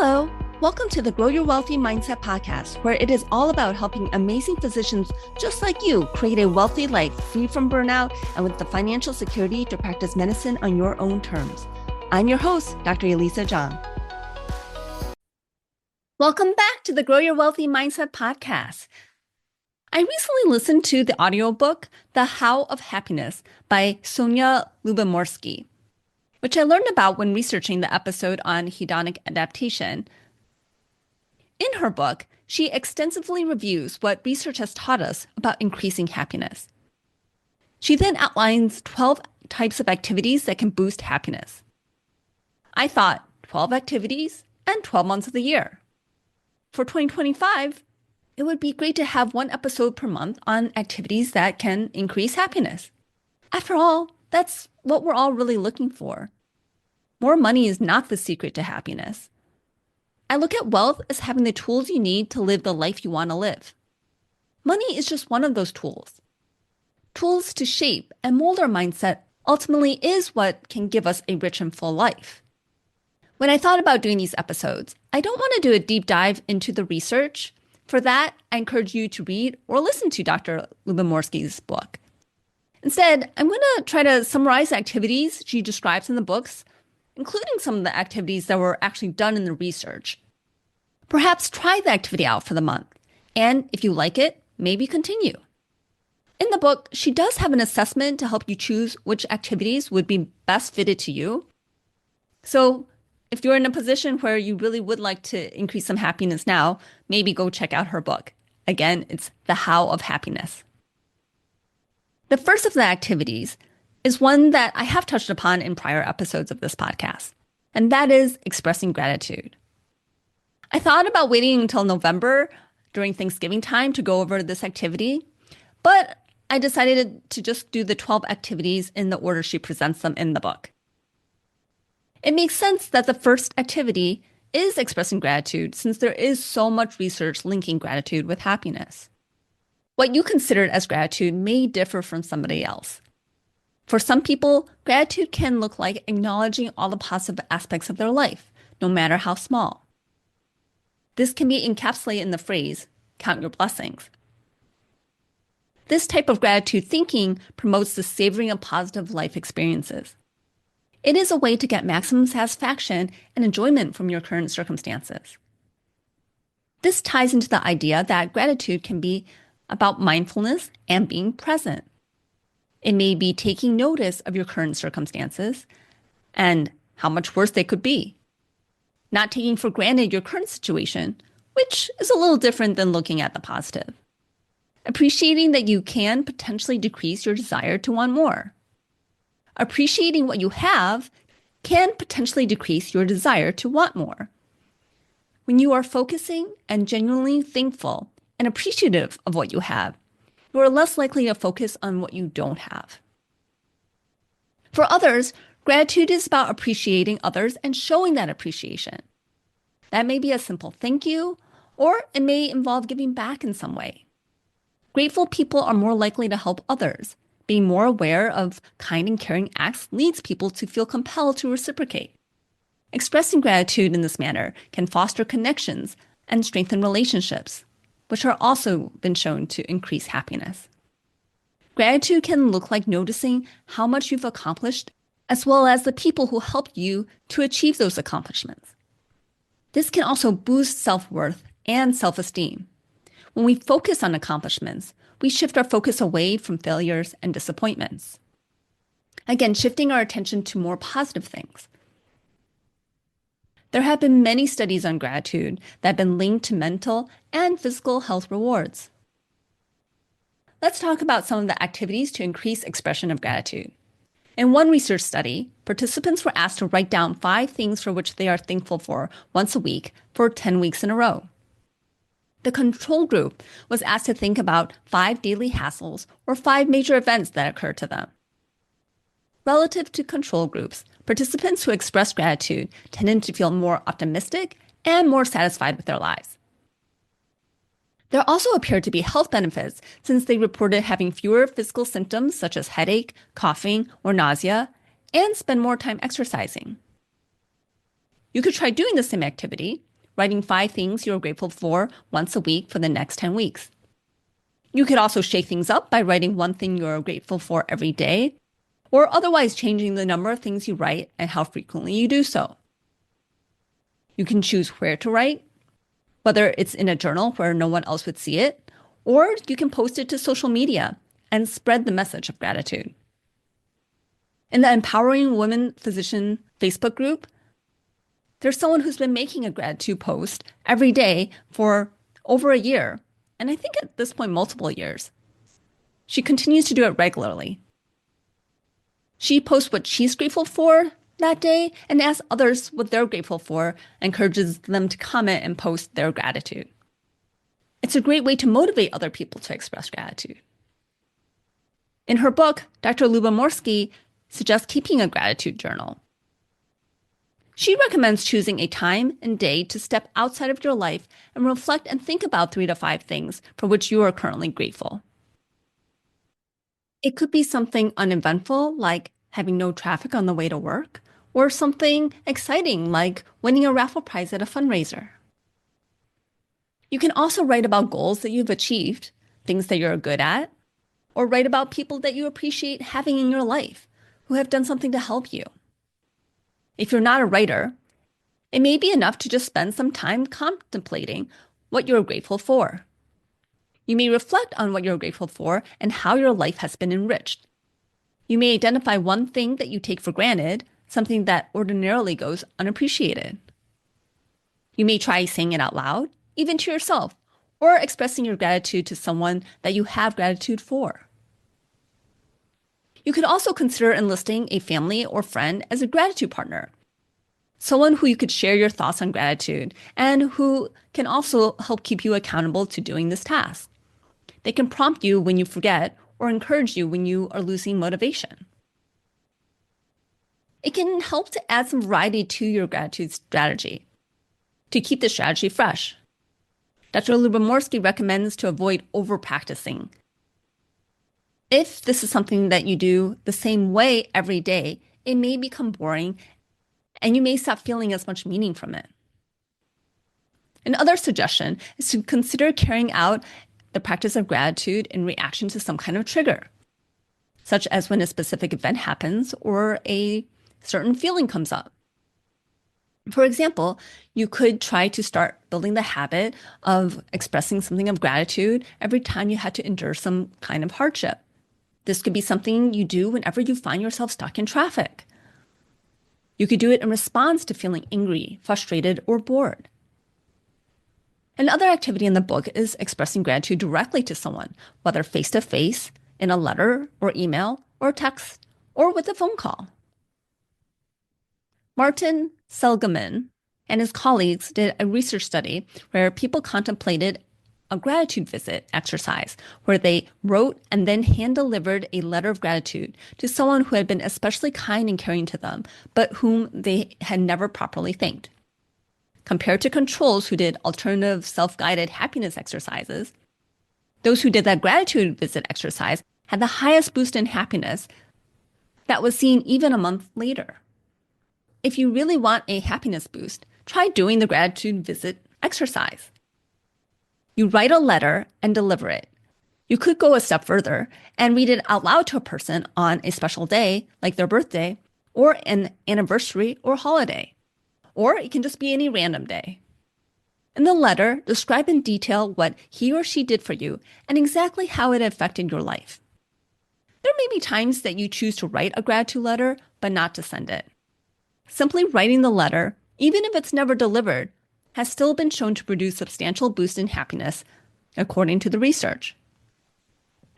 Hello, welcome to the Grow Your Wealthy Mindset podcast, where it is all about helping amazing physicians just like you create a wealthy life free from burnout and with the financial security to practice medicine on your own terms. I'm your host, Dr. Elisa Chiang. Welcome back to the Grow Your Wealthy Mindset podcast. I recently listened to the audiobook, The How of Happiness by Sonja Lynbomirsky, which I learned about when researching the episode on hedonic adaptation. In her book, she extensively reviews what research has taught us about increasing happiness. She then outlines 12 types of activities that can boost happiness. I thought 12 activities and 12 months of the year. For 2025, it would be great to have one episode per month on activities that can increase happiness. After all, that's what we're all really looking for. More money is not the secret to happiness. I look at wealth as having the tools you need to live the life you want to live. Money is just one of those tools. Tools to shape and mold our mindset ultimately is what can give us a rich and full life. When I thought about doing these episodes, I don't want to do a deep dive into the research. For that, I encourage you to read or listen to Dr. Lynbomirsky's book. Instead, I'm going to try to summarize the activities she describes in the books, including some of the activities that were actually done in the research. Perhaps try the activity out for the month, and if you like it, maybe continue. In the book, she does have an assessment to help you choose which activities would be best fitted to you. So if you're in a position where you really would like to increase some happiness now, maybe go check out her book. Again, it's The How of Happiness. The first of the activities is one that I have touched upon in prior episodes of this podcast, and that is expressing gratitude. I thought about waiting until November during Thanksgiving time to go over this activity, but I decided to just do the 12 activities in the order she presents them in the book. It makes sense that the first activity is expressing gratitude since there is so much research linking gratitude with happiness. What you considered as gratitude may differ from somebody else. For some people, gratitude can look like acknowledging all the positive aspects of their life, no matter how small. This can be encapsulated in the phrase, count your blessings. This type of gratitude thinking promotes the savoring of positive life experiences. It is a way to get maximum satisfaction and enjoyment from your current circumstances. This ties into the idea that gratitude can be about mindfulness and being present. It may be taking notice of your current circumstances and how much worse they could be. Not taking for granted your current situation, which is a little different than looking at the positive. Appreciating that you can potentially decrease your desire to want more. Appreciating what you have can potentially decrease your desire to want more. When you are focusing and genuinely thankful and appreciative of what you have, you are less likely to focus on what you don't have. For others, gratitude is about appreciating others and showing that appreciation. That may be a simple thank you, or it may involve giving back in some way. Grateful people are more likely to help others. Being more aware of kind and caring acts leads people to feel compelled to reciprocate. Expressing gratitude in this manner can foster connections and strengthen relationships, which are also been shown to increase happiness. Gratitude can look like noticing how much you've accomplished, as well as the people who helped you to achieve those accomplishments. This can also boost self-worth and self-esteem. When we focus on accomplishments, we shift our focus away from failures and disappointments. Again, shifting our attention to more positive things. There have been many studies on gratitude that have been linked to mental and physical health rewards. Let's talk about some of the activities to increase expression of gratitude. In one research study, participants were asked to write down 5 things for which they are thankful for once a week for 10 weeks in a row. The control group was asked to think about 5 daily hassles or 5 major events that occurred to them. Relative to control groups, participants who expressed gratitude tended to feel more optimistic and more satisfied with their lives. There also appeared to be health benefits since they reported having fewer physical symptoms such as headache, coughing, or nausea, and spend more time exercising. You could try doing the same activity, writing 5 things you're grateful for once a week for the next 10 weeks. You could also shake things up by writing 1 thing you're grateful for every day, or otherwise changing the number of things you write and how frequently you do so. You can choose where to write, whether it's in a journal where no one else would see it, or you can post it to social media and spread the message of gratitude. In the Empowering Women Physician Facebook group, there's someone who's been making a gratitude post every day for over a year, and I think at this point multiple years. She continues to do it regularly. She posts what she's grateful for that day and asks others what they're grateful for, encourages them to comment and post their gratitude. It's a great way to motivate other people to express gratitude. In her book, Dr. Lynbomirsky suggests keeping a gratitude journal. She recommends choosing a time and day to step outside of your life and reflect and think about 3 to 5 things for which you are currently grateful. It could be something uneventful, like having no traffic on the way to work, or something exciting, like winning a raffle prize at a fundraiser. You can also write about goals that you've achieved, things that you're good at, or write about people that you appreciate having in your life who have done something to help you. If you're not a writer, it may be enough to just spend some time contemplating what you're grateful for. You may reflect on what you're grateful for and how your life has been enriched. You may identify 1 thing that you take for granted, something that ordinarily goes unappreciated. You may try saying it out loud, even to yourself, or expressing your gratitude to someone that you have gratitude for. You could also consider enlisting a family or friend as a gratitude partner, someone who you could share your thoughts on gratitude and who can also help keep you accountable to doing this task. They can prompt you when you forget or encourage you when you are losing motivation. It can help to add some variety to your gratitude strategy to keep the strategy fresh. Dr. Lynbomirsky recommends to avoid over-practicing. If this is something that you do the same way every day, it may become boring and you may stop feeling as much meaning from it. Another suggestion is to consider carrying out the practice of gratitude in reaction to some kind of trigger, such as when a specific event happens or a certain feeling comes up. For example, you could try to start building the habit of expressing something of gratitude every time you had to endure some kind of hardship. This could be something you do whenever you find yourself stuck in traffic. You could do it in response to feeling angry, frustrated, or bored. Another activity in the book is expressing gratitude directly to someone, whether face-to-face, in a letter or email or text, or with a phone call. Martin Seligman and his colleagues did a research study where people contemplated a gratitude visit exercise where they wrote and then hand-delivered a letter of gratitude to someone who had been especially kind and caring to them, but whom they had never properly thanked. Compared to controls who did alternative self-guided happiness exercises, those who did that gratitude visit exercise had the highest boost in happiness that was seen even a month later. If you really want a happiness boost, try doing the gratitude visit exercise. You write a letter and deliver it. You could go a step further and read it out loud to a person on a special day, like their birthday, or an anniversary or holiday. Or it can just be any random day. In the letter, describe in detail what he or she did for you and exactly how it affected your life. There may be times that you choose to write a gratitude letter, but not to send it. Simply writing the letter, even if it's never delivered, has still been shown to produce substantial boost in happiness, according to the research.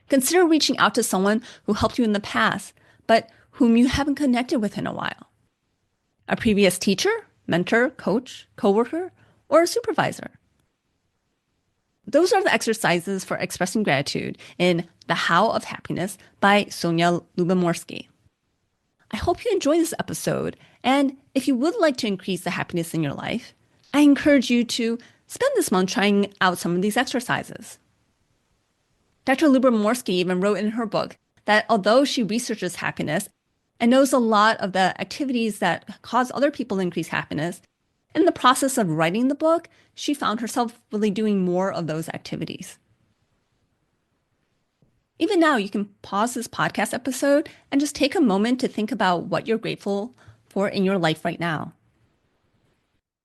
Consider reaching out to someone who helped you in the past, but whom you haven't connected with in a while. A previous teacher, mentor, coach, coworker, or a supervisor. Those are the exercises for expressing gratitude in The How of Happiness by Sonja Lynbomirsky. I hope you enjoyed this episode, and if you would like to increase the happiness in your life, I encourage you to spend this month trying out some of these exercises. Dr. Lynbomirsky even wrote in her book that although she researches happiness and knows a lot of the activities that cause other people to increase happiness, In the process of writing the book, she found herself really doing more of those activities. Even now, you can pause this podcast episode and just take a moment to think about what you're grateful for in your life right now.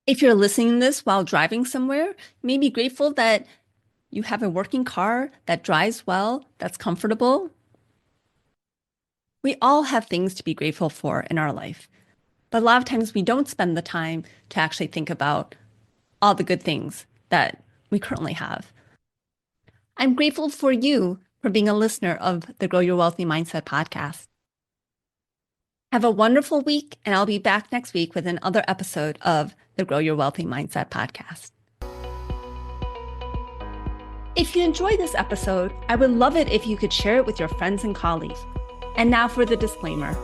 If you're listening to this while driving somewhere, you may be grateful that you have a working car that drives well, that's comfortable. We all have things to be grateful for in our life, but a lot of times we don't spend the time to actually think about all the good things that we currently have. I'm grateful for you for being a listener of the Grow Your Wealthy Mindset podcast. Have a wonderful week, and I'll be back next week with another episode of the Grow Your Wealthy Mindset podcast. If you enjoyed this episode, I would love it if you could share it with your friends and colleagues. And now for the disclaimer.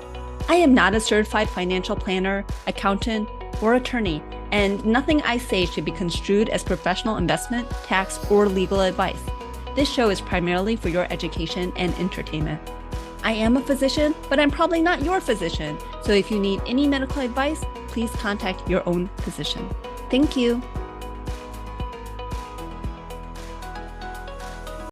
I am not a certified financial planner, accountant, or attorney, and nothing I say should be construed as professional investment, tax, or legal advice. This show is primarily for your education and entertainment. I am a physician, but I'm probably not your physician. So if you need any medical advice, please contact your own physician. Thank you.